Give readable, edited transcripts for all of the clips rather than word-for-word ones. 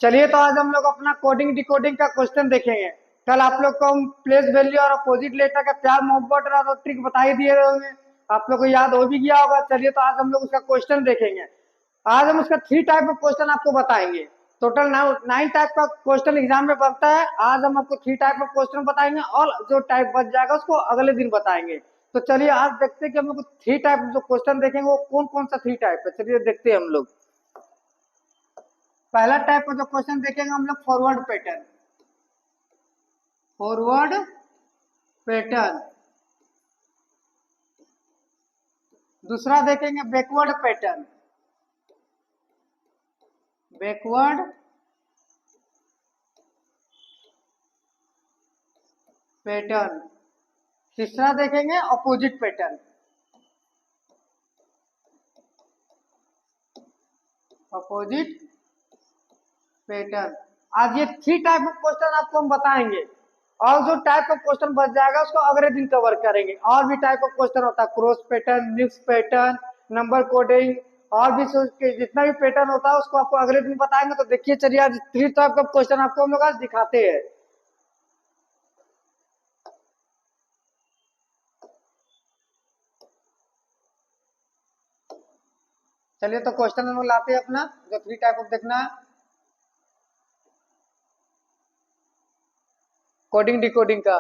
चलिए तो आज हम लोग अपना कोडिंग डिकोडिंग का क्वेश्चन देखेंगे। कल आप लोग को हम प्लेस वैल्यू और अपोजिट लेटर का प्यार मोहब्बत और ट्रिक बता ही दिए होंगे, आप लोग को याद हो भी गया होगा। चलिए तो आज हम लोग उसका क्वेश्चन देखेंगे। आज हम उसका 3 टाइप ऑफ क्वेश्चन आपको बताएंगे। टोटल 9 टाइप का क्वेश्चन एग्जाम में बनता है। आज हम आपको 3 टाइप ऑफ क्वेश्चन बताएंगे और जो टाइप बच जाएगा उसको अगले दिन बताएंगे। तो चलिए आज देखते हैं कि हम लोग 3 टाइप जो क्वेश्चन देखेंगे वो कौन कौन सा 3 टाइप है। चलिए देखते हैं हम लोग। पहला टाइप का जो क्वेश्चन देखेंगे हम लोग फॉरवर्ड पैटर्न। Forward pattern. दूसरा देखेंगे बैकवर्ड पैटर्न। Backward pattern. तीसरा देखेंगे अपोजिट पैटर्न। Opposite pattern. आज ये 3 टाइप ऑफ क्वेश्चन आपको हम बताएंगे और जो टाइप ऑफ क्वेश्चन बच जाएगा उसको अगले दिन कवर करेंगे। और भी टाइप ऑफ क्वेश्चन होता है, cross pattern, mix pattern, number coding और भी जितना भी पैटर्न होता है उसको आपको अगले दिन बताएंगे। तो देखिए चलिए आज 3 टाइप ऑफ क्वेश्चन आपको हम लोग आज दिखाते हैं। चलिए तो क्वेश्चन हम लोग लाते हैं अपना जो 3 टाइप ऑफ देखना है कोडिंग डिकोडिंग का।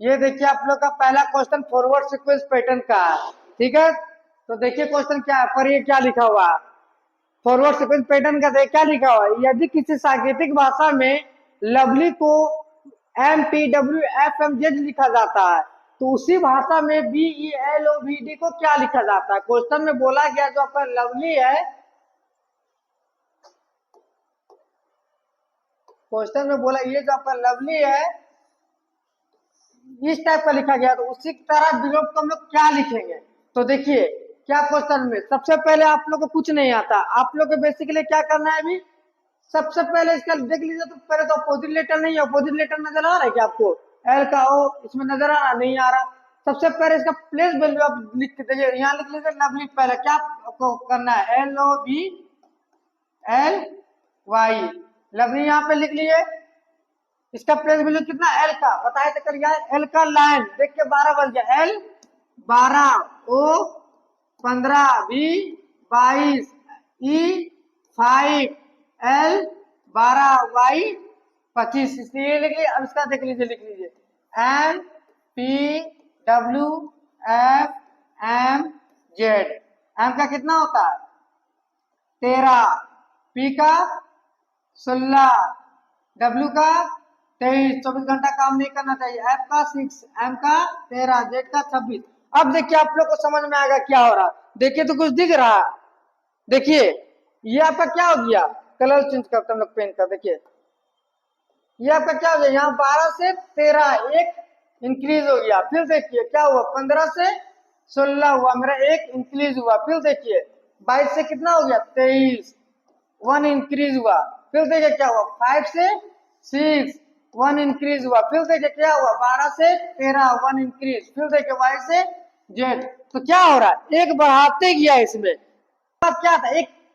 ये देखिए आप लोग का पहला क्वेश्चन फॉरवर्ड सीक्वेंस पैटर्न का है। ठीक है, तो देखिए क्वेश्चन क्या है, पर ये क्या लिखा हुआ है। फॉरवर्ड सीक्वेंस पैटर्न का क्या लिखा हुआ है, यदि किसी सांकेतिक भाषा में लवली को MPWFMZ लिखा जाता है तो उसी भाषा में BELOVD को क्या लिखा जाता है। क्वेश्चन में बोला गया जो आपका लवली है, क्वेश्चन में बोला ये जो आपका लवली है इस टाइप का लिखा गया, तो उसी तरह विलोप को हम लोग क्या लिखेंगे। तो देखिए क्या क्वेश्चन में सबसे पहले आप लोग को कुछ नहीं आता, आप लोग को बेसिकली क्या करना है। अभी सबसे पहले इसका देख लीजिए, तो पहले तो अपोजिट लेटर नहीं है, अपोजिट लेटर नजर आ रहा है क्या आपको, एल का ओ इसमें नजर आ रहा नहीं आ रहा। सबसे पहले इसका प्लेस वैल्यू आप लिख के देखिए, यहाँ लिख लीजिए लवली। पहले क्या आपको करना है, LOVLY लवली यहाँ पे लिख लिए। इसका प्लेस वैल्यू कितना, एल का बताए तो करिए, एल का लाइन देख के 12 बन गया, एल 12, ओ 15, बी 22, ई 5, एल 12, वाई 25। इसलिए लिख लीजिए। अब इसका देख लीजिए, लिख लीजिए MPWFMZ। एम का कितना होता है 13, पी का 16, डब्ल्यू का 23, 24 घंटा काम नहीं करना चाहिए, एफ का 6, एम का 13, जेड का 26। अब देखिए आप लोग को समझ में आएगा क्या हो रहा। देखिए तो कुछ दिख रहा है। देखिए ये आपका क्या हो गया, कलर चेंज करते हम लोग पेन का। देखिए ये आपका क्या हो गया, यहाँ 12 से 13 एक इंक्रीज हो गया। फिर देखिए क्या हुआ, 15 से 16 हुआ, मेरा एक इंक्रीज हुआ। फिर देखिए 22 से कितना हो गया 23, 1 इंक्रीज हुआ। फिर देखिए क्या हुआ, 5 से 6, 1 इंक्रीज हुआ। फिर देखिए क्या हुआ, 12 से 13, 1 इंक्रीज। फिर देखिए वाई से जेड। तो क्या हो रहा है, एक बढ़ाते गया इसमें। क्या था,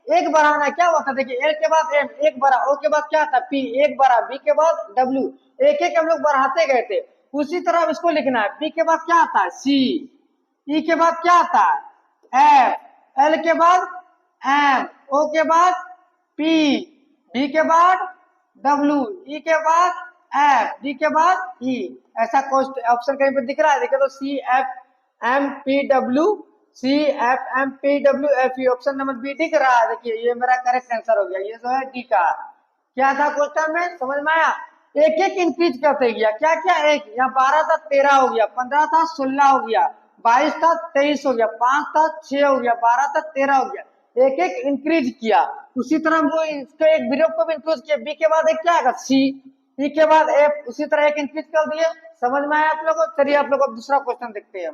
एक बढ़ाना क्या हुआ था, देखिए एल के बाद एम एक बढ़ा, ओ के बाद क्या था पी एक बढ़ा, बी के बाद डब्ल्यू, एक एक हम लोग बढ़ाते गए थे। उसी तरह इसको लिखना है, बी के बाद क्या आता है सी, ई के बाद क्या आता है एफ, एल के बाद एम, ओ के बाद पी, बी के बाद डब्ल्यू, ई के बाद एफ, डी के बाद ई। ऐसा ऑप्शन कहीं पे दिख रहा है, देखिए तो CFMPWCFMPWFE ऑप्शन नंबर बी दिख रहा है। देखिए ये मेरा करेक्ट आंसर हो गया, ये जो है डी का। क्या था क्वेश्चन में, समझ में आया। एक एक इंक्रीज करते गया, क्या क्या, एक यहाँ 12 था 13 हो गया, 15 था 16 हो गया, 22 था 23 हो गया, 5 था 6 हो गया, 12 था 13 हो गया। एक एक इंक्रीज किया। उसी तरह वो इसको एक विलोप को भी इंक्रीज किया, बी के बाद एक क्या आएगा सी, ई के बाद एफ, उसी तरह एक इंक्रीज कर दिए। समझ में आया आप लोगों को। चलिए आप लोग दूसरा क्वेश्चन देखते हैं।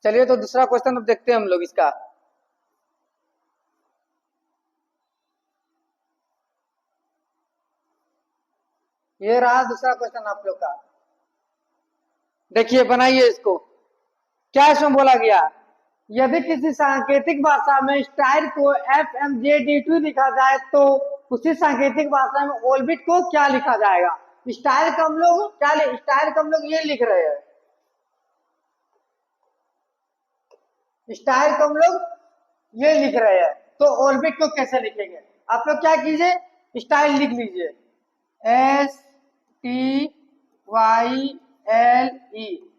चलिए तो दूसरा क्वेश्चन अब देखते हैं हम लोग इसका। ये रहा दूसरा क्वेश्चन आप लोग का। देखिए बनाइए इसको। क्या इसमें बोला गया, यदि किसी सांकेतिक भाषा में स्टाइल को FMJD2 लिखा जाए तो उसी सांकेतिक भाषा में ओल्बिट को क्या लिखा जाएगा। स्टाइल को हम लोग क्या स्टाइल को हम लोग ये लिख रहे हैं, स्टाइल को हम लोग ये लिख रहे हैं, तो ओल्बिट को कैसे लिखेंगे। आप लोग क्या कीजिए, स्टाइल लिख लीजिए STYLE,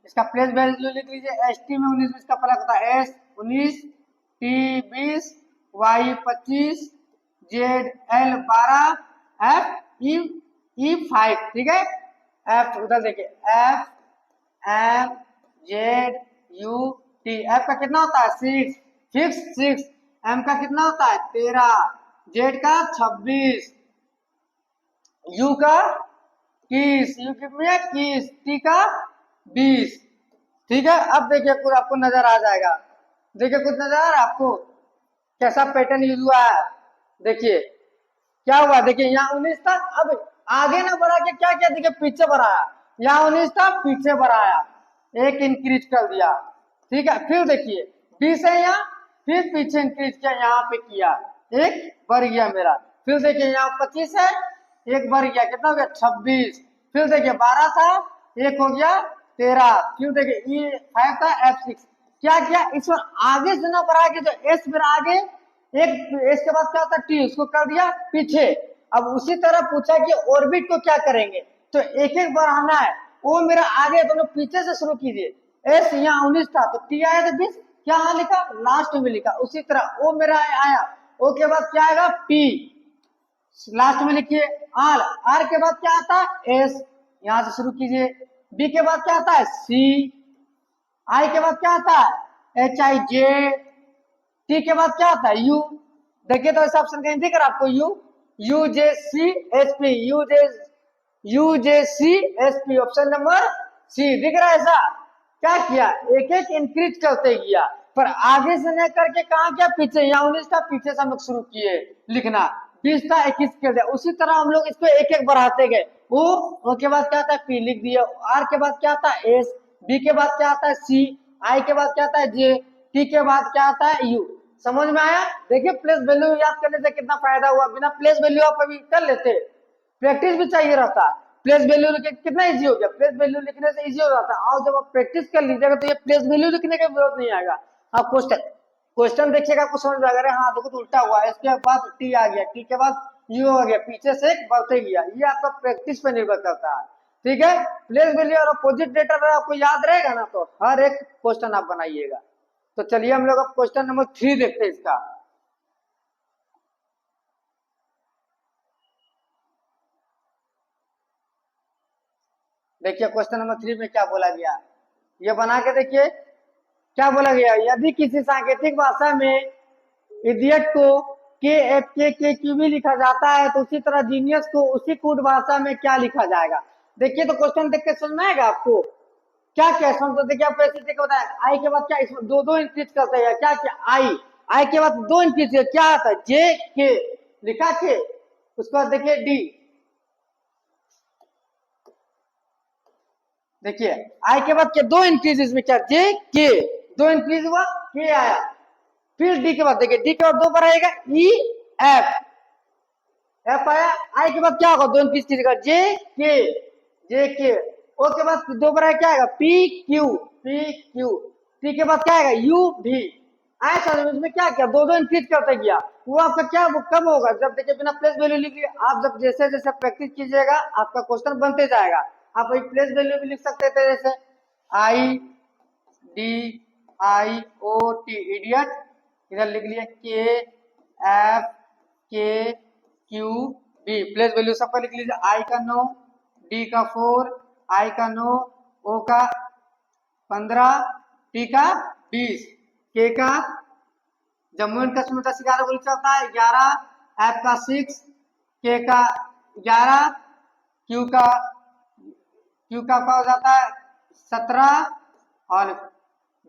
इसका प्लेस वैल्यू लिख लीजिए। ST में 19 का फर्क होता है, S 19, T 20, Y 25, ZL 12, F E 5, ठीक है। F उधर देखिए FMZUT, F का कितना होता है 6, फिक्स 6, M का कितना होता है 13, Z का 26, U का 21, U कितने 21, T का 20, ठीक है। अब देखिए कुछ आपको नजर आ जाएगा, देखिए कुछ नजर आ रहा है आपको कैसा पैटर्न यूज हुआ है। देखिए क्या हुआ, देखिए यहाँ 19 था, अब आगे ना बढ़ा के क्या किया, देखिए पीछे बढ़ाया, यहाँ 19 था पीछे बढ़ाया, एक इंक्रीज कर दिया, ठीक है। फिर देखिए 20 है यहाँ, फिर पीछे इंक्रीज किया, यहाँ पे किया, एक बढ़ गया मेरा। फिर देखिए यहाँ 25 है, एक बढ़ गया, कितना हो गया 26। फिर देखिए 12 था, एक हो गया 13। फिर देखिए E5 था, F6 क्या किया, इसमें आगे से ना बढ़ा के जो S मेरा आगे, एक एस के बाद क्या होता है टी, उसको कर दिया पीछे। अब उसी तरह पूछा कि ऑर्बिट को क्या करेंगे, तो एक एक बढ़ाना है, वो मेरा आगे दोनों पीछे से शुरू कीजिए। एस यहाँ 19 था तो टी आया था 20, क्या यहाँ लिखा लास्ट में लिखा, उसी तरह ओ मेरा आया, ओ के बाद क्या आएगा पी, लास्ट में लिखिए आर, आर के बाद क्या आता है एस, यहां से शुरू कीजिए। बी के बाद क्या आता है सी, आई के बाद क्या आता है HIJ, टी के बाद क्या आता है यू। देखिए तो इस ऑप्शन कहीं दिख रहा है आपको U, UJCSP, UJCSP option number C दिख रहा है। ऐसा क्या किया, एक एक इंक्रीज करते गया, पर आगे से नहीं करके कहा गया पीछे, यहाँ 19 था पीछे से हम लोग शुरू किए लिखना, 20 था 21 कर दिया, उसी तरह हम लोग इसको एक एक बढ़ाते गए। ओ के बाद क्या आता है पी लिख दिया, आर के बाद क्या आता है एस, बी के बाद क्या आता है सी, आई के बाद क्या आता है जे, टी के बाद क्या आता है यू। समझ में आया। देखिए प्लेस वैल्यू याद करने से कितना फायदा हुआ, बिना प्लेस वैल्यू आप अभी कर लेते, प्रैक्टिस भी चाहिए रहता। प्लेस वैल्यू लिखे कितना इजी हो गया, प्लेस वैल्यू लिखने से इजी हो जाता है, और जब आप प्रैक्टिस कर लीजिएगा तो ये प्लेस वैल्यू लिखने की जरूरत नहीं आएगा। आप क्वेश्चन देखिएगा कुछ समझ में आ, हाँ देखो तो उल्टा हुआ, इसके बाद टी आ गया, टी के बाद यू आ गया, पीछे से बढ़ते गया, ये आपका प्रैक्टिस पे निर्भर करता है, ठीक है। प्लेस वैल्यू और अपोजिट डेटा अगर आपको याद रहेगा ना तो हर एक क्वेश्चन आप बनाइएगा। तो चलिए हम लोग अब क्वेश्चन नंबर 3 देखते हैं इसका। देखिए क्वेश्चन नंबर 3 में क्या बोला गया, ये बना के देखिए क्या बोला गया, यदि किसी सांकेतिक भाषा में इडियट को KFK भी लिखा जाता है तो उसी तरह जीनियस को उसी कूट भाषा में क्या लिखा जाएगा। देखिए तो क्वेश्चन देख के समझ में आएगा आपको क्या क्या समझ, देखिए आपको ऐसे देख बताया, आई के बाद क्या इसमें दो दो इंक्रीज करते हैं, क्या क्या आई, आई के बाद दो इंक्रीज क्या आता है JK लिखा के, उसके बाद देखिए डी, देखिए आई के बाद क्या दो इंक्रीज, इसमें क्या JK, दो इंक्रीज हुआ के आया, फिर डी के बाद देखिए डी के बाद दो बार आएगा EF, एफ आया, आई के बाद क्या होगा दो इंक्रीज कीजिएगा JK, ओ के बाद दो बार क्या आएगा PQ, टी के बाद क्या आएगा UV, ऐसा इसमें क्या क्या दो दो इंक्रीज करते गया, वो आपका क्या वो कब होगा जब देखिए बिना प्लेस वैल्यू लिखिए, आप जब जैसे जैसे प्रैक्टिस कीजिएगा आपका क्वेश्चन बनते जाएगा। आप वही प्लेस वैल्यू भी लिख सकते थे, जैसे IDIOT इडियट, इधर लिख लिया KFKQB, प्लेस वैल्यू सबका लिख लीजिए, आई का 9, डी का 4, आई का 9, ओ का 15, टी का 20, के का जम्मू एंड कश्मीर का 11 गोली चलता है 11, एफ का 6, के का 11, क्यू का क्या हो जाता है 17, और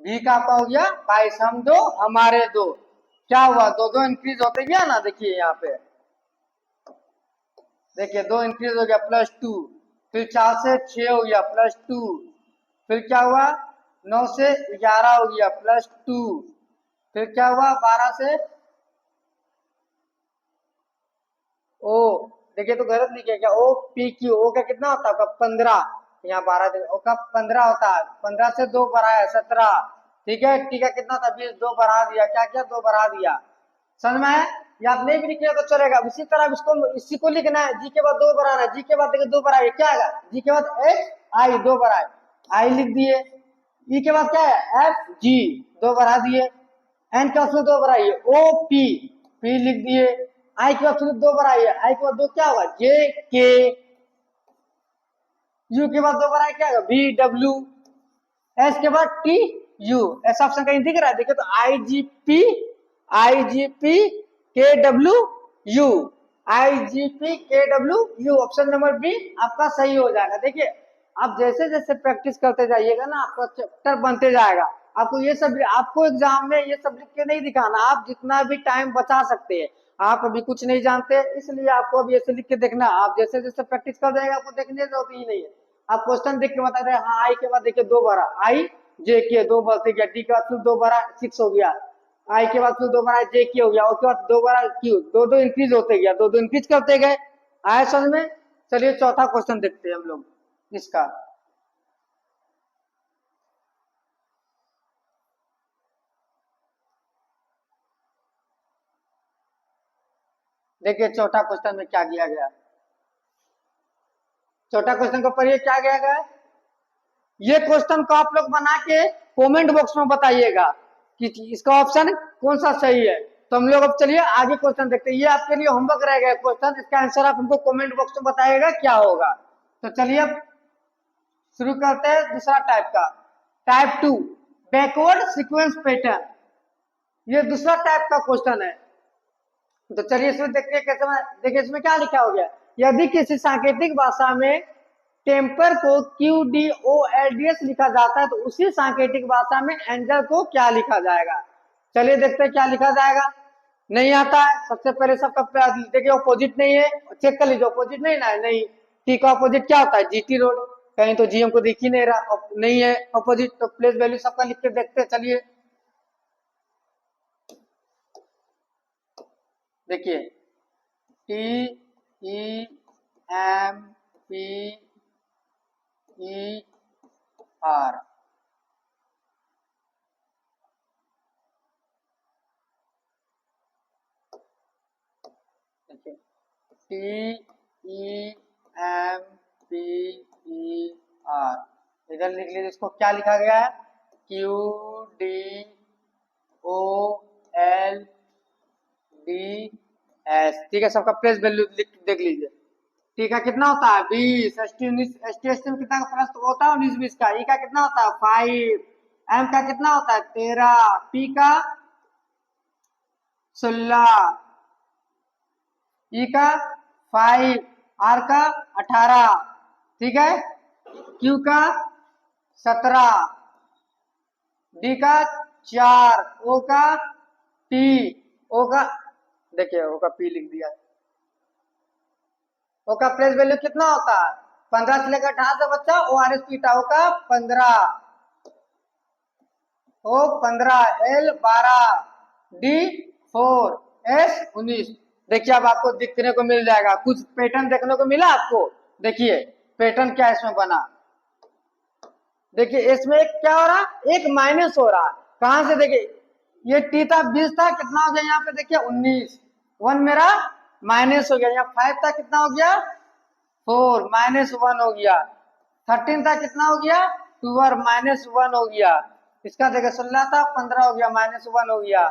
भी का आपका हो गया 22, हम दो हमारे दो, क्या हुआ दो दो इंक्रीज होते गया ना, देखिए यहाँ पे देखिए दो इंक्रीज हो गया +2, फिर 4 से 6 हो गया +2, फिर क्या हुआ 9 से 11 हो गया +2, फिर क्या हुआ 12 से ओ, देखिए तो गलत लिखे क्या, ओ पी क्यू, ओ का कितना होता है आपका 15, यहाँ 12, ओ का 15 होता है, 15 से 2 बढ़ा है 17, ठीक है, टी का कितना था 20, 2 बढ़ा दिया, क्या किया 2 बढ़ा दिया, समझ में है, या आप नहीं भी लिखिए तो चलेगा, उसी तरह इसको इसी को लिखना है, जी के बाद 2 बढ़ाना है, जी के बाद देखिए 2 बढ़ाइए क्या आएगा, जी के बाद एच आई 2 बढ़ाए, आई लिख दिए, ई के बाद क्या है एफ जी 2 बढ़ा दिए, एन के बाद 2 बढ़ाइए ओ पी, पी लिख दिए, आई के बाद फिर 2 बढ़ाइए, आई के बाद 2 क्या होगा जे के, यू के बाद 2 बढ़ाइए क्या होगा वी डब्ल्यू, एस के बाद टी यू, ऐसा ऑप्शन कहीं दिख रहा है, देखिए तो I G P K W U, I G P K W U, option number B आपका सही हो जाएगा। देखिए आप जैसे जैसे प्रैक्टिस करते जाइएगा ना आपका चैप्टर बनते जाएगा, आपको ये सब, आपको एग्जाम में ये सब लिख के नहीं दिखाना, आप जितना भी टाइम बचा सकते हैं, आप अभी कुछ नहीं जानते इसलिए आपको अभी ऐसे लिख के देखना, आप जैसे जैसे प्रैक्टिस कर जाएगा आपको देखने की जरूरत ही नहीं है, आप क्वेश्चन देख के बता रहे हाँ आई के बाद देखिए 2 बारा आई जे के 2 बढ़ते गया, टी के बाद फिर 2 बारा 6 हो गया, आई के बाद फिर 2 बारा जे के हो गया, उसके बाद 2 बारा क्यू, 2 इंक्रीज होते गया, 2 इंक्रीज करते गए, आए समझ में। चलिए चौथा क्वेश्चन देखते हैं हम लोग इसका, देखिए चौथा क्वेश्चन में क्या किया गया, चौथा क्वेश्चन को पढ़िए क्या किया गया, ये क्वेश्चन को आप लोग बना के कमेंट बॉक्स में बताइएगा कि इसका ऑप्शन कौन सा सही है, तो हम लोग अब चलिए आगे क्वेश्चन देखते हैं, ये आपके लिए होमवर्क रह गया क्वेश्चन, इसका आंसर आप हमको कमेंट बॉक्स में बताइएगा क्या होगा। तो चलिए अब शुरू करते हैं दूसरा टाइप का, टाइप 2 बैकवर्ड सीक्वेंस पैटर्न, ये दूसरा टाइप का क्वेश्चन है। तो चलिए इसमें देखते हैं कैसे, देखिए इसमें क्या लिखा हो गया, यदि किसी सांकेतिक भाषा में टेम्पर को Q D O L D S लिखा जाता है तो उसी सांकेतिक भाषा में एंजल को क्या लिखा जाएगा, चलिए देखते हैं क्या लिखा जाएगा। नहीं आता है, सबसे पहले सबका देखिए ऑपोजिट नहीं है, चेक कर लीजिए ऑपोजिट नहीं ना, नहीं, टी का ऑपोजिट क्या होता है जीटी रोड, कहीं तो जी हमको दिख ही नहीं रहा, नहीं है ऑपोजिट, तो प्लेस वैल्यू सबका लिख के देखते हैं, चलिए देखिए T E M P E R, देखिए T E M P E R, इधर लिख लीजिए, इसको क्या लिखा गया है Q D O L D S, ठीक है, सबका प्लेस वैल्यू देख लीजिए, टी का कितना होता है 20, एस टी 19, एस टी में कितना का प्लस होता है 19 20 का, ई का कितना होता है 5, एम का कितना होता है 13, पी का 16, ई का 5, आर का 18, ठीक है, क्यू का 17, डी का 4, ओ का पी, ओ का देखिए ओ का पी लिख दिया, ओ का प्लेस वैल्यू कितना होता है 15 से लेकर 18 से बच्चा ओ आर एस पीटा, ओ का 15, ओ 15, एल 12, डी 4, एस 19, देखिए अब आपको दिखने को मिल जाएगा, कुछ पैटर्न देखने को मिला आपको, देखिए पैटर्न क्या इसमें बना, देखिए इसमें एक क्या हो रहा एक माइनस हो रहा, कहां से देखिए ये टी था 20 था, कितना हो गया यहाँ पे देखिए 19, 1 मेरा माइनस हो गया, यहाँ 5 था कितना हो गया 4, -1 हो गया, 13 था कितना हो गया 2 और -1 हो गया, इसका देखिए 16 था 15 हो गया -1 हो गया,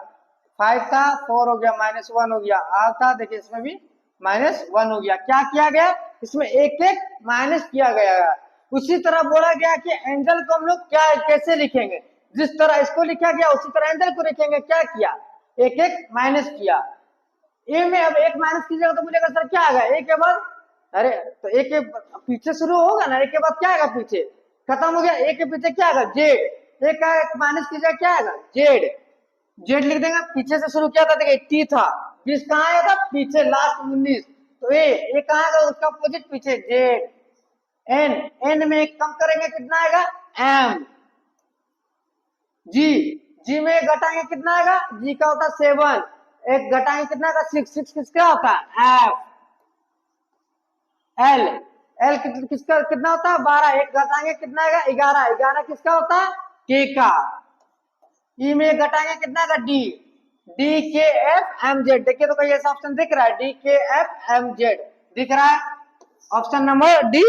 5 था 4 हो गया -1 हो गया, आर था देखिए इसमें भी -1 हो गया, क्या किया गया इसमें एक एक माइनस किया गया है। उसी तरह बोला गया कि एंगल को हम लोग क्या कैसे लिखेंगे, जिस तरह इसको लिखा गया उसी तरह एंगल को लिखेंगे, क्या किया एक एक माइनस किया, ए में अब एक माइनस कीजिएगा तो बोलेगा सर क्या आएगा ए के बाद, अरे तो ए के पीछे शुरू होगा ना, ए के बाद क्या आएगा पीछे, खत्म हो गया, ए के पीछे क्या आएगा जेड, ए का माइनस कीजिएगा क्या आएगा जेड, जेड लिख देंगे, पीछे से शुरू किया था देखिए टी था, 20 कहाँ आया था पीछे लास्ट 19, तो ए कहाँ आएगा उसका अपोजिट पीछे जेड, एन, एन में कम करेंगे कितना आएगा एम। जी, जी में घटाएंगे कितना आएगा, जी का होता है 7, एक घटाएंगे कितना आएगा 6, 6 किसका होता है एफ। एल, एल किसका कितना होता है 12, एक घटाएंगे कितना आएगा 11, 11 किसका होता है के का। ई में घटाएंगे कितना आएगा डी, डी के एफ एम जेड। देखिए तो कोई ऐसा ऑप्शन दिख रहा है डी के एफ एम जेड दिख रहा है, ऑप्शन नंबर डी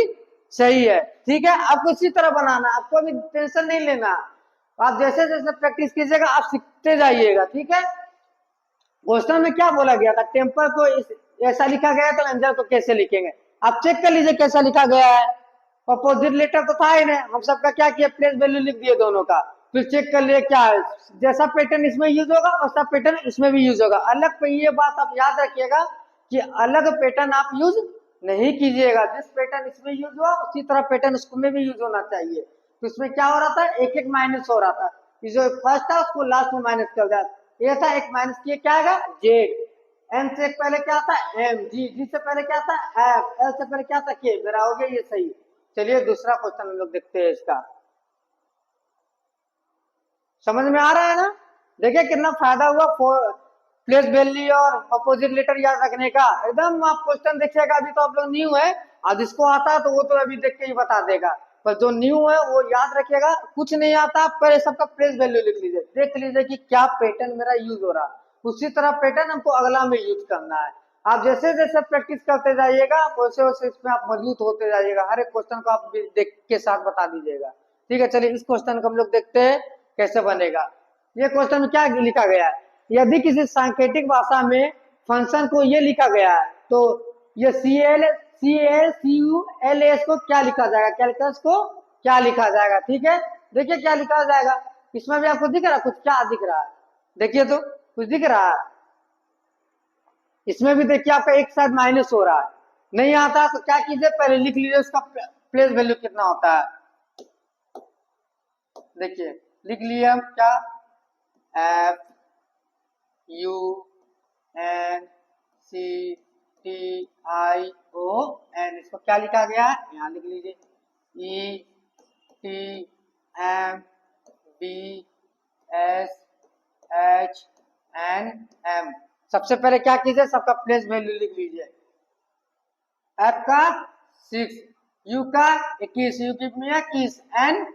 सही है। ठीक है, आपको इसी तरह बनाना, आपको अभी टेंशन नहीं लेना, आप जैसे जैसे प्रैक्टिस कीजिएगा आप सीखते जाइएगा। ठीक है, क्वेश्चन में क्या बोला गया था, टेम्पर को ऐसा लिखा गया तो एंजल को कैसे लिखेंगे, आप चेक कर लीजिए कैसा लिखा गया है। अपोजिट लेटर तो था ही नहीं, हम सबका क्या किया प्लेस वैल्यू लिख दिए दोनों का, फिर चेक कर लिए क्या है, जैसा पैटर्न इसमें यूज होगा वैसा पैटर्न इसमें भी यूज होगा। अलग पे ये बात आप याद रखिएगा कि अलग पैटर्न आप यूज नहीं कीजिएगा, जिस पैटर्न इसमें यूज हुआ उसी तरह पैटर्न उसमें भी यूज होना चाहिए। तो इसमें क्या हो रहा था, एक एक माइनस हो रहा था, जो फर्स्ट था उसको लास्ट में माइनस कर दिया, ये था एक माइनस किए क्या आएगा जेड, एम से पहले क्या आता है एम, जी, जी से पहले क्या आता है एफ, एल से पहले क्या आता है के, मेरा हो गया ये सही। चलिए दूसरा क्वेश्चन हम लोग देखते हैं इसका, समझ में आ रहा है ना। देखिए कितना फायदा हुआ प्लेस वैल्यू और अपोजिट लेटर याद रखने का, एकदम आप क्वेश्चन देखिएगा, अभी तो आप लोग न्यू है, और जिसको आता है तो वो तो अभी देख के ही बता देगा, पर जो न्यू है वो याद रखिएगा, कुछ नहीं आता पहले सबका प्लेस वैल्यू लिख लीजिए, देख लीजिए कि क्या पैटर्न मेरा यूज हो रहा, उसी तरह पैटर्न हमको अगला में यूज करना है। आप जैसे जैसे प्रैक्टिस करते जाइएगा वैसे वैसे इसमें आप मजबूत होते जाइएगा, हर एक क्वेश्चन को आप देख के साथ बता दीजिएगा। ठीक है, चलिए इस क्वेश्चन को हम लोग देखते हैं कैसे बनेगा। ये क्वेश्चन में क्या लिखा गया है, यदि किसी सांकेतिक भाषा में फंक्शन को ये लिखा गया है तो ये CLCULS को क्या लिखा जाएगा, कैलकुलस को क्या लिखा जाएगा। ठीक है, देखिए क्या लिखा जाएगा, इसमें भी आपको दिख रहा है कुछ, क्या दिख रहा है, देखिए तो कुछ दिख रहा है, इसमें भी देखिए आपका एक साइड माइनस हो रहा है, नहीं आता तो क्या कीजिए पहले लिख लीजिए उसका प्लेस वैल्यू कितना होता है। देखिए लिख लिए हम क्या, F U N C T I O N, इसको क्या लिखा गया है यहाँ लिख लीजिए, E T M B S H N M. सबसे पहले क्या कीजिए सबका प्लेस वैल्यू लिख लीजिए, एफ का 6, यू का 21, यू की में 21, एन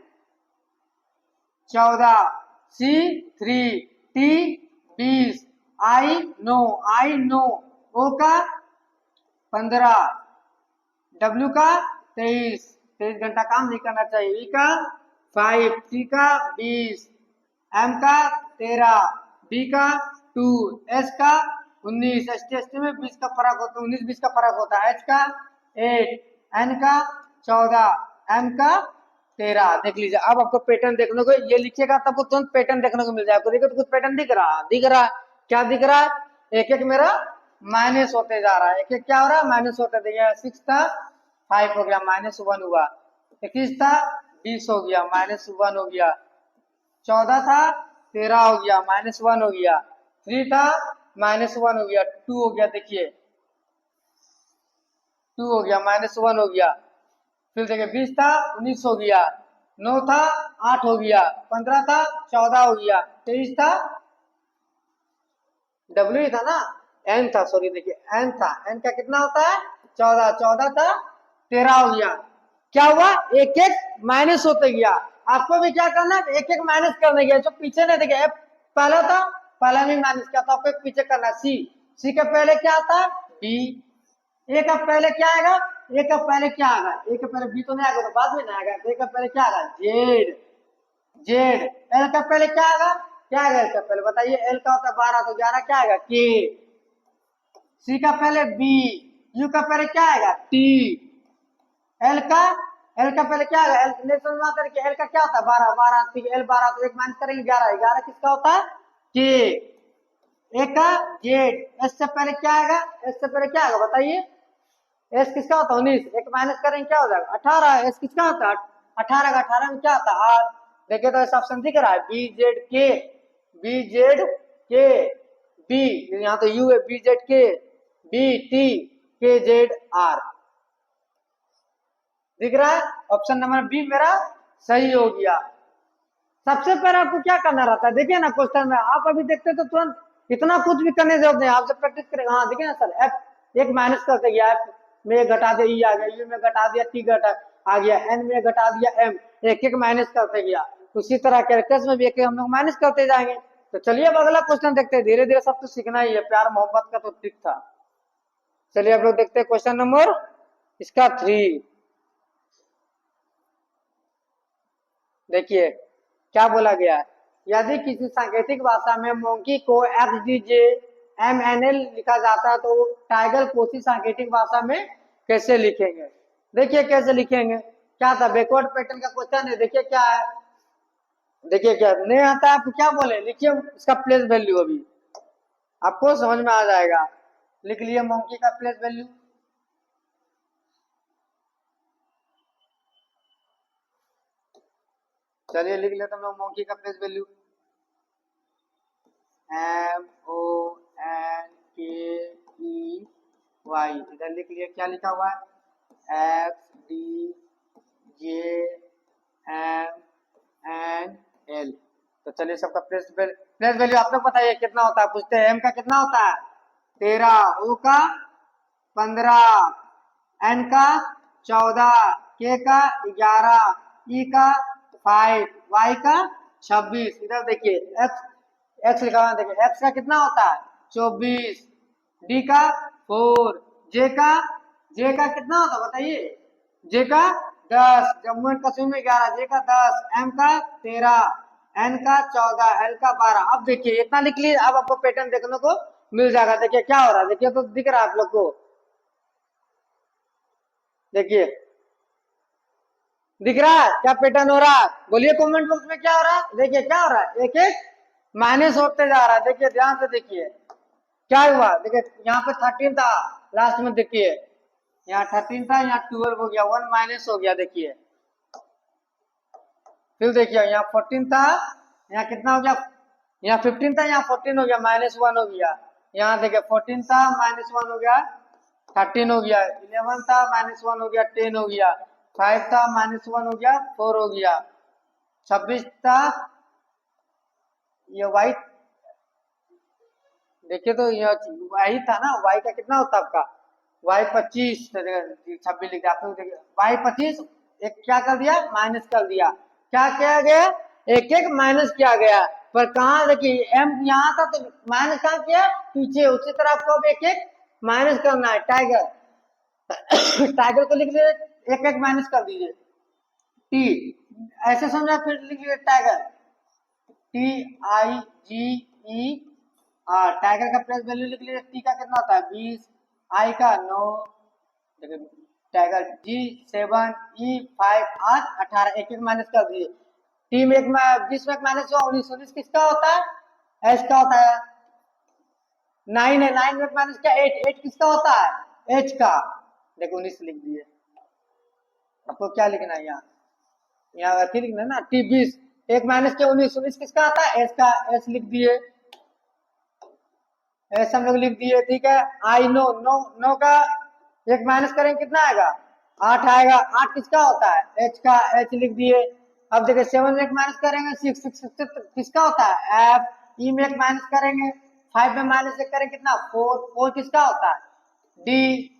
14, सी 3, टी 20, आई नो, ओ का 15, डब्ल्यू का 23, 23 घंटा काम नहीं करना चाहिए, ई का 5, सी का 20, एम का 13, बी का 2, एस का 19, एस टी में 20 का फर्क होता है, 19 20 का फर्क होता है, एच का 8, एन का 14, एम का 13। देख लीजिए अब आपको पैटर्न देखने को, ये लिखिएगा तब आपको तुरंत पैटर्न देखने को मिल जाएगा, देखिए तो कुछ पैटर्न दिख रहा, क्या दिख रहा है, एक एक मेरा माइनस होते जा रहा है, एक एक क्या हो रहा है माइनस होते, देखिए 6 था 5 हो गया -1 हुआ, 21 था 20 हो गया -1 हो गया, 14 था 13 हो गया -1 हो गया, 3 था -1 हो गया, 2 हो गया, देखिए 2 हो गया -1 हो गया, फिर देखिए 20 था 19 हो गया, 9 था 8 हो गया, 15 था 14 हो गया, 23 था डब्ल्यू था ना, एन था, सॉरी देखिए एन था, एन का कितना होता है 14, 14 था 13 हो गया, क्या हुआ एक एक माइनस होते गया, आपको भी क्या करना है एक एक माइनस करने गया, जो पीछे नहीं देखिए पहला था, पहला में माइनस किया था, आपको पीछे करना, सी का पहले क्या आता है बी, ए का पहले क्या आएगा, ए का पहले क्या आएगा, ए का पहले बी तो नहीं आएगा तो बाद में नहीं आएगा, ए का पहले क्या आएगा जेड, जेड, एल का पहले क्या आएगा, क्या आएगा एल का पहले बताइए, एल का होता है 12 तो 11 क्या आएगा के, सी का पहले बी, यू का पहले क्या आएगा टी, एल का पहले क्या आएगा, एल ने समझ में करके एल का क्या होता है 12, 12 एल 12 तो एक माइनस करेंगे 11, 11 किसका होता है के, ए का जेड, एस से पहले क्या आएगा, एस से पहले क्या आएगा बताइए, एस किसका होता है 19, एक माइनस करेंगे क्या हो जाएगा 18, एस किसका होता है 18 का, 18 में क्या होता है आर, देखिए तो ऐसा ऑप्शन दिख रहा है बी जेड के, बी जेड के बी, यहाँ तो यू है, बी जेड के बी टी के जेड आर, दिख रहा है? ऑप्शन नंबर बी मेरा सही हो गया। सबसे पहले आपको क्या करना रहता है, देखिए ना क्वेश्चन में आप अभी देखते तो तुरंत इतना कुछ भी करने की जरूरत नहीं, आपसे प्रैक्टिस करेंगे। हाँ देखिए ना सर, एफ एक माइनस करते गया, एफ में घटा दिया ई आ गया, यू में घटा दिया टी घटा आ गया, एन में घटा दिया एम, एक एक माइनस करते गया। उसी तरह कैरेक्टर्स में भी एक हम लोग माइनस करते जाएंगे। तो चलिए अब अगला क्वेश्चन देखते हैं, धीरे धीरे सब तो सीखना ही है, प्यार मोहब्बत का तो ठीक था। चलिए आप लोग देखते हैं क्वेश्चन नंबर इसका 3। देखिए क्या बोला गया है, यदि किसी सांकेतिक भाषा में मोंकी को XDJMNL लिखा जाता है तो टाइगर को उसी सांकेतिक भाषा में कैसे लिखेंगे। देखिए कैसे लिखेंगे, क्या था बैकवर्ड पैटर्न का क्वेश्चन है। देखिए क्या है, देखिए क्या नहीं आता है आपको, क्या बोले लिखिए इसका प्लेस वैल्यू, अभी आपको समझ में आ जाएगा। लिख लिए मोंकी का प्लेस वैल्यू, चलिए लिख लेते हम लोग मोंकी का प्लेस वैल्यू, MONKEY, इधर लिख लिए क्या लिखा हुआ है XDJMNL। तो चलिए सबका प्लेस वैल्यू आप लोग बताइए कितना होता है, पूछते हैं। एम का कितना होता है 13, ओ का 15, एन का 14, के का 11, ई का 5, वाई का 26। इधर देखिए एक्स एक्स लिखा हुआ है, देखिए एक्स का कितना होता है 24, डी का 4, जे का कितना होता है बताइए, जे का 10, जम्मू एंड कश्मीर में 11, जे का 10, एम का 13, एन का 14, एल का 12। अब देखिए इतना लिख लीजिए, अब आपको पैटर्न देखने को मिल जाएगा। देखिए क्या हो रहा है, देखिए तो दिख रहा है आप लोग को, देखिए दिख रहा है क्या पैटर्न हो रहा है, बोलिए कमेंट बॉक्स में क्या हो रहा है। देखिए क्या हो रहा है, एक एक माइनस होते जा रहा है। देखिए ध्यान से देखिए क्या हुआ, देखिए यहाँ पे 13 था लास्ट में, देखिए यहाँ 13 था, यहाँ 12 हो गया, 1 माइनस हो गया। देखिए फिर देखिए यहाँ 14 था, यहाँ कितना हो गया, यहाँ 15 था, यहाँ 14 हो गया, -1 हो गया। यहाँ देखिए 14 था, -1 हो गया, 13 हो गया, 11 था, -1 हो गया, 10 हो गया, 5 था, -1 हो गया, 4 हो गया, 26 था, ये वाई, देखिए तो ये वाई था ना, वाई का कितना होता आपका वाई 25, 26 लिख दिया, देखिए वाई 25 एक क्या कर दिया माइनस कर दिया, क्या किया गया एक एक माइनस किया गया। पर कहा देखिए एम यहाँ था तो माइनस कहाँ किया पीछे, उसी तरह आपको अब एक एक माइनस करना है। टाइगर टाइगर को लिख लीजिए एक एक माइनस कर दीजिए, टी ऐसे समझा, फिर लिख लीजिए टाइगर, TIGER, टाइगर का प्रेस वैल्यू लिख लीजिए, टी का कितना होता है 20, आई का 9, टाइगर जी 7, ई 5, 8, 18, एक एक माइनस कर दिए। टी में एक 20 में माइनस हुआ 19, 19 किसका होता है एच का होता है, 9 है, 9 में माइनस क्या 8, 8 किसका होता है एच का, देखो 19 लिख दिए। आपको क्या लिखना है यहाँ अति लिखना है ना, टी 20 एक माइनस के 19, 19 किसका आता है एच का, एच लिख दिए, एच हम लोग लिख दिए। ठीक है, आई नो, नो नो का एक माइनस करेंगे कितना आएगा 8 आएगा, 8 किसका होता है एच का, एच लिख दिए। अब देखिए 7 में एक माइनस करेंगे 6, 6 किसका होता है एफ, ई में एक माइनस करेंगे 5 में माइनस एक करेंगे कितना 4, 4 किसका होता है डी,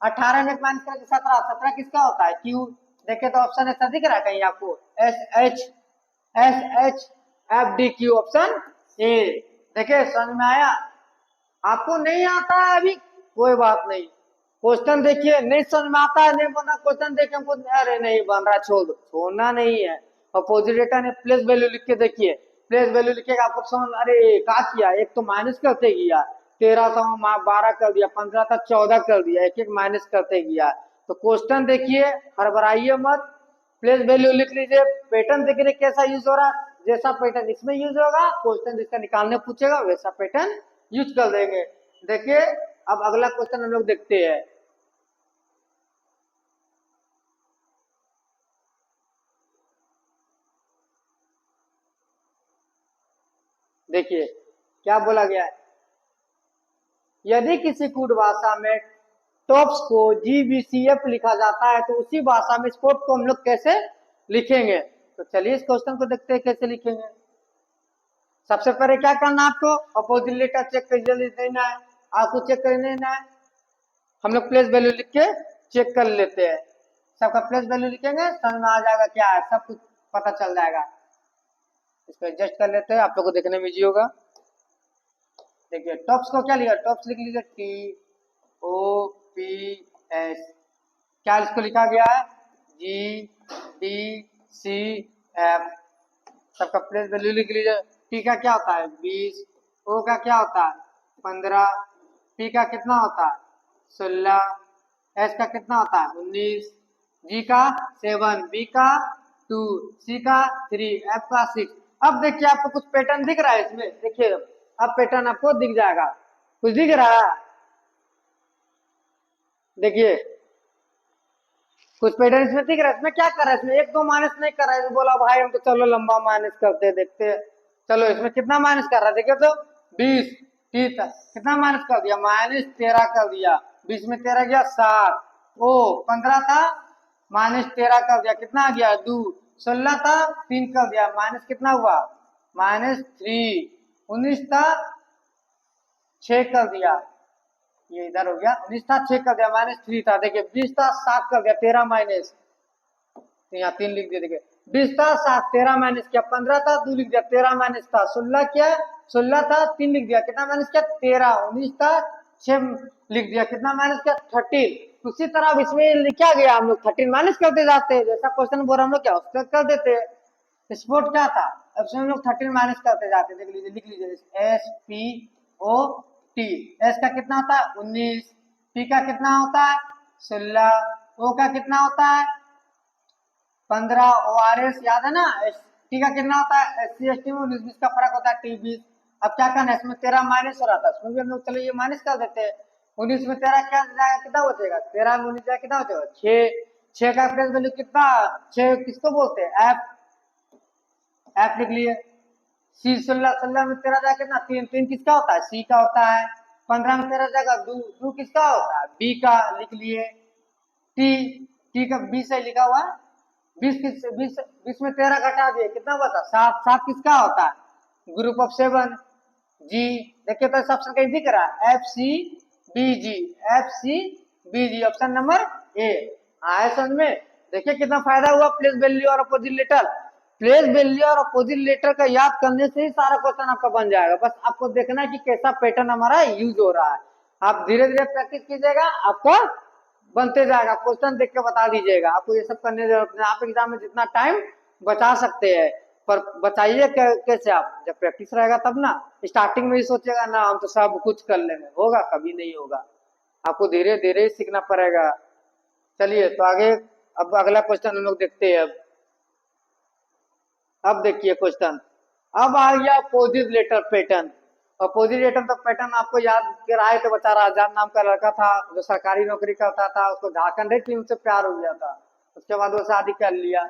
18 में एक माइनस करेंगे 17, 17 किसका होता है क्यू। देखिए तो ऑप्शन ऐसा दिख रहा है कहीं आपको, SHFD, ऑप्शन ए। देखिए समझ में आया, आपको नहीं आता है अभी कोई बात नहीं, क्वेश्चन देखिए नहीं समझ में आता है नहीं बना क्वेश्चन देखे हमको अरे नहीं बन रहा, छोड़ दो, छोड़ना नहीं है। अपोजिट डेटा ने प्लेस वैल्यू लिख के देखिए, प्लेस वैल्यू लिखेगा आपको समझ, अरे क्या किया एक तो माइनस करते गया 13 था 12 कर दिया, 15 था 14 कर दिया, एक एक माइनस करते गया। तो क्वेश्चन देखिए हड़बड़ाइए मत, प्लेस वैल्यू लिख लीजिए, पैटर्न देखिए कैसा यूज हो रहा है, जैसा पैटर्न इसमें यूज होगा क्वेश्चन जिसका निकालने पूछेगा वैसा पैटर्न यूज कर देंगे। देखिए अब अगला क्वेश्चन हम लोग देखते हैं। देखिए क्या बोला गया है, यदि किसी कूट भाषा में टॉप्स को GBCF लिखा जाता है, तो उसी भाषा में स्पोर्ट को हम लोग कैसे लिखेंगे? तो चलिए इस क्वेश्चन को देखते हैं कैसे लिखेंगे। सबसे पहले क्या करना है आपको? अपोजिट लेटर चेक कर देना है, आपको चेक कर लेना है। हम लोग प्लेस वैल्यू लिख के चेक कर लेते हैं। सबका प्लेस वैल्यू लिखेंगे, समझ में आ जाएगा क्या है, सब कुछ पता चल जाएगा। इसको एडजस्ट कर लेते हैं, आप लोग को देखने में इजी होगा। देखिए टॉप्स को क्या लिखा? टॉप्स लिख लीजिए TOPS। क्या इसको लिखा गया है? GBCF। सबका प्लेस वैल्यू लिख लीजिए। T का क्या होता है? 20। O का क्या होता है? 15। P का कितना होता है? 16। S का कितना होता है? 19। G का 7। B का 2। C का 3। F का 6। अब देखिए आपको कुछ पैटर्न दिख रहा है इसमें। देखिए अब पैटर्न आपको दिख जाएगा। कुछ दिख रहा है? देखिए कुछ पैटर्न इसमें दिख रहा है। इसमें क्या कर रहा है? इसमें 1 2 माइनस नहीं कर रहा है। बोला भाई हम तो चलो लंबा माइनस करते देखते हैं। चलो इसमें कितना माइनस कर रहा है? देखिए तो 20। ठीक है, कितना माइनस कर दिया? -13 कर दिया। 20 में 13 गया 7। ओ 15 था, -13 कर दिया, कितना आ गया? 2। 16 था, 3 कर दिया, माइनस कितना हुआ? -3। 19 था, 6 कर दिया, ये इधर हो गया। 19 था, 6 कर दिया, -3 था। देखिए 20 था, 7 कर दिया, 13 माइनस, तो यहाँ 3 लिख दिया। देखिए 20 था, 7, 13 माइनस किया, 15 था, 2 लिख दिया, 13 माइनस था, 16 किया, 16 था, 3 लिख दिया, कितना माइनस किया? 13। 19 था, 6 लिख दिया, कितना माइनस किया? 13। उसी तरह इसमें लिखा गया, हम लोग 13 माइनस करते जाते हैं। जैसा क्वेश्चन बोल रहा हम लोग क्या उसका कर देते हैं। स्पोर्ट क्या था? अब हम लोग 13 माइनस करते जाते हैं। देख लीजिए, लिख लीजिए SPOT। एस का कितना होता है? 19। पी का कितना होता है? 16। ओ का कितना होता है? 15। ORS याद है ना? टी का कितना होता है? SC ST में 19 का फर्क होता है, T20। अब क्या करना है? इसमें 13 माइनस हो रहा था, इसमें भी हम लोग चलो ये माइनस कर देते हैं। 19 में 13 क्या जाएगा? कितना बचेगा? 13 में 19 जाएगा, कितना बचेगा? 6। 6 का प्लेस वैल्यू कितना? 6 किसको बोलते हैं? एफ। एफ लिख लिए। सी 16। 16 में 13 जाएगा कितना? 3। 3 किसका होता है? सी का होता है। 15 में 13 जाएगा 2। 2 किसका होता है? बी का, लिख लिए। टी, टी का 20 है लिखा हुआ है। 20 में 13 घटा दिए, कितना बचा? 7। 7 किसका होता है? Group of 7। जी देखिए तो ऑप्शन कहीं दिख रहा है? FCBG। FCBG option number A आया समझ में। देखिए कितना फायदा हुआ प्लेस वैल्यू और अपोजिट लेटर। प्लेस वैल्यू और अपोजिट लेटर का याद करने से ही सारा क्वेश्चन आपका बन जाएगा। बस आपको देखना है कि कैसा पैटर्न हमारा यूज हो रहा है। आप धीरे धीरे प्रैक्टिस कीजिएगा, आपका बनते जाएगा। क्वेश्चन देख के बता दीजिएगा। आपको ये सब करने आप एग्जाम में जितना टाइम बचा सकते हैं, पर बताइए कैसे? आप जब प्रैक्टिस रहेगा तब ना। स्टार्टिंग में ही सोचेगा ना हम तो सब कुछ कर लेंगे, होगा? कभी नहीं होगा। आपको धीरे धीरे सीखना पड़ेगा। चलिए तो आगे अब अगला क्वेश्चन हम लोग देखते हैं। अब देखिए क्वेश्चन, अब आ गया opposite letter pattern. Opposite letter तो पैटर्न आपको याद कराए तो बता रहा। आजाद नाम का लड़का था जो सरकारी नौकरी करता था, उसको झारखंड की उनसे प्यार हो गया था। उसके बाद वो शादी कर लिया,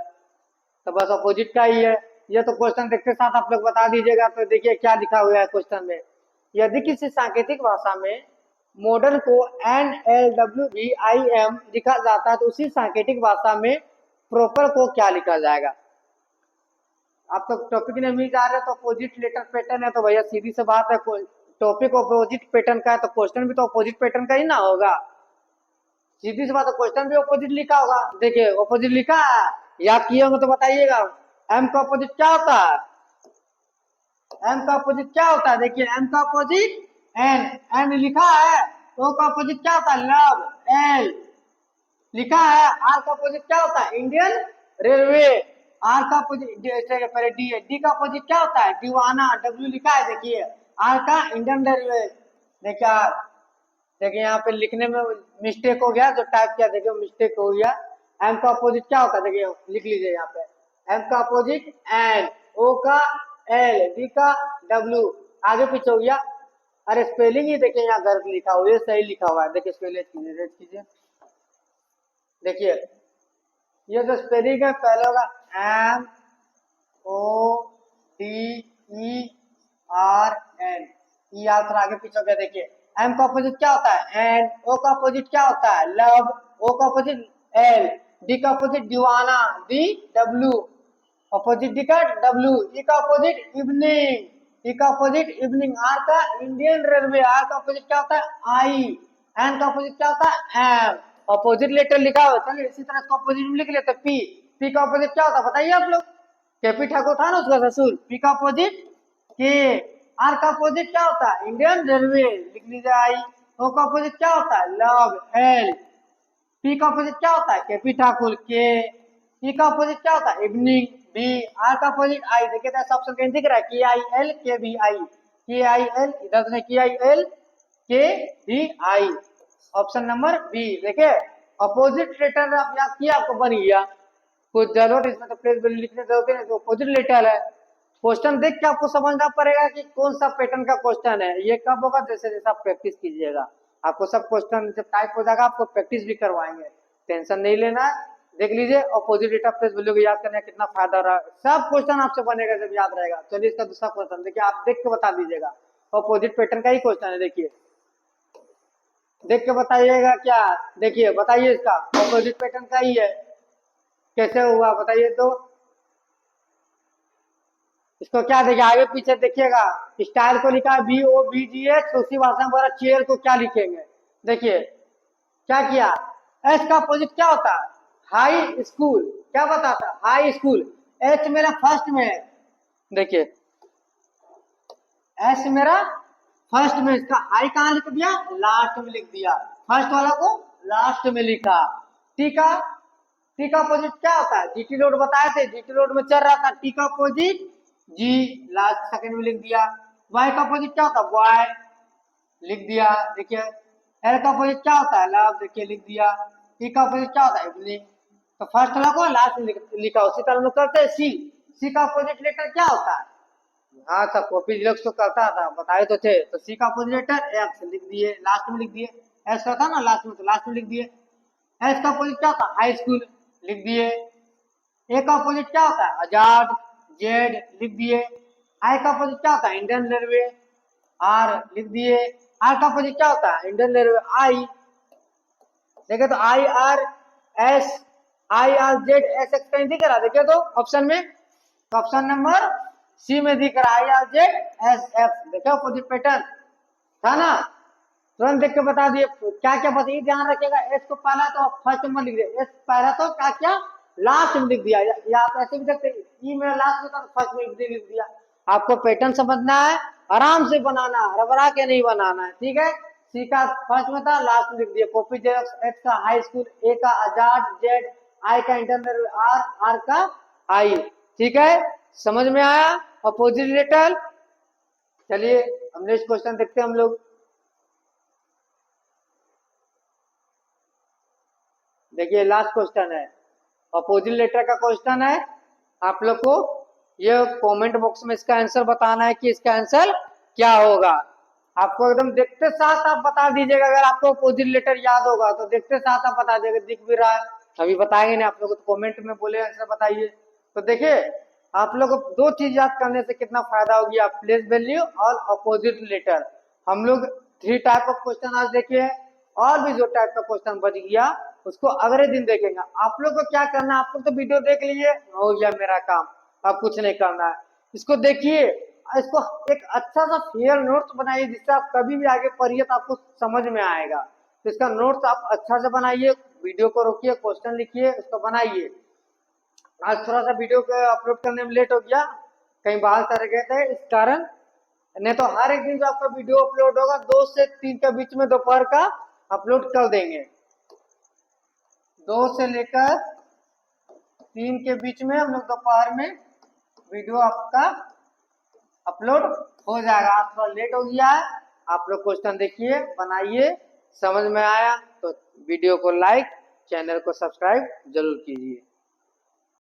तो बस अपोजिट का ही है। ये तो क्वेश्चन देखते साथ आप लोग बता दीजिएगा। तो देखिए क्या लिखा हुआ है क्वेश्चन में। यदि किसी सांकेतिक भाषा में मॉडर्न को NLWVIM लिखा जाता है, तो उसी सांकेतिक भाषा में प्रॉपर को क्या लिखा जाएगा? आप तो टॉपिक ने मिल जा रहे हो तो अपोजिट लेटर पैटर्न है, तो भैया सीधी सी बात है, टॉपिक अपोजिट पैटर्न का है तो क्वेश्चन भी तो अपोजिट पैटर्न का ही ना होगा। सीधी सी बात है, क्वेश्चन भी अपोजिट लिखा होगा। देखिए अपोजिट लिखा है, याद किए होंगे तो बताइएगा। एम का अपोजिट क्या होता है? एम का अपोजिट क्या होता है? देखिए एम का अपोजिट एन। एन लिखा है। ओ का अपोजिट क्या होता है? लव। एल लिखा है। आर का अपोजिट क्या होता है? Indian railway. आर का अपोजिट पहले डी है। डी का अपोजिट क्या होता है? दीवाना। डब्ल्यू लिखा है, देखिए आर का इंडियन रेलवे। देखिए देखिए यहाँ पे लिखने में मिस्टेक हो गया, जो टाइप किया देखिए मिस्टेक हो गया। एम का अपोजिट क्या होता है? देखिए लिख लीजिए यहाँ पे। एम का अपोजिट एन। ओ का एल। डी का डब्ल्यू। आगे पीछे हो गया। अरे स्पेलिंग ही देखिए यहाँ गलत लिखा हुआ है, सही लिखा हुआ है। देखिए स्पेलिंग कीजिए, रेड कीजिए। देखिए ये जो स्पेलिंग है पहले होगा MODERN। ई आर थोड़ा आगे पीछे हो गया। देखिए एम का अपोजिट क्या होता है एंड, ओ का अपोजिट क्या होता है लव, ओ का अपोजिट एल, डी का अपोजिट दीवाना, डी डब्ल्यू, अपोजिट डी का डब्ल्यू, ई का अपोजिट इवनिंग, ई का अपोजिट इवनिंग, आर का इंडियन रेलवे, आर का अपोजिट क्या होता है आई, एन का अपोजिट क्या होता है एम, अपोजिट लेटर लिखा हो, चलिए इसी तरह इसको अपोजिट में लिख लेते पी, पी का अपोजिट क्या होता है बताइए आप लोग, केपी ठाकुर था ना उसका ससुर, पी का अपोजिट के, आर का अपोजिट क्या होता है इंडियन रेलवे लिख लीजिए आई, ओ का अपोजिट क्या होता है लव एल, पी का अपोजिट क्या होता है केपी ठाकुर के, ई का अपोजिट क्या होता है इवनिंग बी, आर का अपोजिट आई, देखिए ऐसा ऑप्शन कहीं दिख रहा है के आई एल के बी आई, के आई एल इधर से K I L K B I, option number B, देखिए अपोजिट लेटर आप याद किया आपको बन गया, कुछ जरूरत इसमें तो प्लेस वैल्यू लिखने की जरूरत नहीं, तो अपोजिट लेटर है, क्वेश्चन देख के आपको समझना पड़ेगा कि कौन सा पैटर्न का क्वेश्चन है, ये कब होगा जैसे जैसे आप प्रैक्टिस कीजिएगा, आपको सब क्वेश्चन जब टाइप हो जाएगा आपको प्रैक्टिस भी करवाएंगे, टेंशन नहीं लेना है, देख लीजिए अपोजिट डेटा प्लेस वैल्यू को याद करने का कितना फायदा रहा, सब क्वेश्चन आपसे बनेगा जब याद रहेगा। चलिए इसका दूसरा क्वेश्चन देखिए, आप देख के बता दीजिएगा, अपोजिट पैटर्न का ही क्वेश्चन है, देखिए देख के बताइएगा क्या, देखिए बताइए इसका अपोजिट पैटर्न का ही है, कैसे हुआ बताइए तो, इसको क्या देखिए आगे पीछे देखिएगा, स्टाइल को लिखा है B O B G H, उसी भाषा में चेयर को क्या लिखेंगे, देखिए क्या किया, एस का अपोजिट क्या होता है हाई स्कूल, क्या बताता है हाई स्कूल, एच मेरा फर्स्ट में है, देखिए एस मेरा फर्स्ट में, इसका हाई कहां लिख दिया लास्ट में लिख दिया, फर्स्ट वाला को लास्ट में लिखा, टी का अपोजिट क्या होता है जीटी रोड बताए थे, जीटी रोड में चल रहा था, टी का अपोजिट जी लास्ट सेकंड में लिख दिया, वाई का अपोजिट क्या होता है वाई लिख दिया, देखिए एल का अपोजिट क्या होता है लव, देखिए लिख दिया, ई का अपोजिट क्या होता है इवनिंग, तो फर्स्ट वाला को लास्ट में लिखा, उसी तरह हम लोग करते हैं सी, सी का अपोजिट लेटर क्या होता है, हाँ सब कॉपी जिरोक्स तो करता था बताए तो थे, तो सी का अपोजिट लेटर एक्स लिख दिए लास्ट में लिख दिए, एस का था ना लास्ट में तो लास्ट में लिख दिए, एस का अपोजिट क्या होता है हाई स्कूल लिख दिए, ए का अपोजिट क्या होता है आजाद जेड लिख दिए, आई का अपोजिट क्या होता है इंडियन रेलवे आर लिख दिए, आर का अपोजिट क्या होता है इंडियन रेलवे आई, देखिए तो I R S, I R Z S x कहीं दिख रहा देखिए तो ऑप्शन में, तो ऑप्शन नंबर सी में दिख रहा है I R Z S x, देखो अपोजिट पैटर्न था ना, तुरंत देख के बता दिए क्या क्या बताइए, ध्यान रखिएगा एस को पहला तो फर्स्ट में लिख दिया, एस पहला तो क्या क्या लास्ट में लिख दिया, या आप ऐसे भी देखते ई मेरा लास्ट में था तो फर्स्ट में लिख दिया, आपको पैटर्न समझना है, आराम से बनाना है, रबरा के नहीं बनाना है, ठीक है, सी का फर्स्ट में था लास्ट में लिख दिया, कॉपी जेरॉक्स, एच का हाई स्कूल, ए का आजाद, जेड आई का इंटरनल, आर आर का आई, ठीक है समझ में आया अपोजिट लेटर। चलिए हम नेक्स्ट क्वेश्चन देखते हैं हम लोग, देखिए लास्ट क्वेश्चन है अपोजिट लेटर का क्वेश्चन है, आप लोग को ये कमेंट बॉक्स में इसका आंसर बताना है कि इसका आंसर क्या होगा, आपको एकदम देखते साथ आप बता दीजिएगा, अगर आपको अपोजिट लेटर याद होगा तो देखते साथ आप बता दीजिएगा, दिख भी रहा है अभी बताएंगे नहीं आप लोग तो कमेंट में बोले आंसर बताइए, तो देखिए आप लोग को दो चीज याद करने से कितना फायदा होगी, आप प्लेस वैल्यू और अपोजिट लेटर, हम लोग 3 टाइप ऑफ क्वेश्चन आज देखिए, और भी जो टाइप का क्वेश्चन बच गया उसको अगले दिन देखेंगे, आप लोग को क्या करना है, आप लोग तो वीडियो देख लीजिए हो गया मेरा काम, अब कुछ नहीं करना है, इसको देखिए, इसको एक अच्छा सा फेयर नोट्स बनाइए जिससे आप कभी भी आगे पढ़िए तो आपको समझ में आएगा, तो इसका नोट्स आप अच्छा से बनाइए, वीडियो को रोकिए क्वेश्चन लिखिए उसको बनाइए, आज थोड़ा सा वीडियो को अपलोड करने में लेट हो गया, कहीं बाहर चले गए थे इस कारण, नहीं तो हर एक दिन जो आपका वीडियो अपलोड होगा 2 से 3 के बीच में दोपहर का अपलोड कर देंगे, 2 से लेकर 3 के बीच में हम लोग दोपहर में वीडियो आपका अपलोड हो जाएगा, आप थोड़ा लेट हो गया है, आप लोग क्वेश्चन देखिए बनाइए, समझ में आया तो वीडियो को लाइक चैनल को सब्सक्राइब जरूर कीजिए।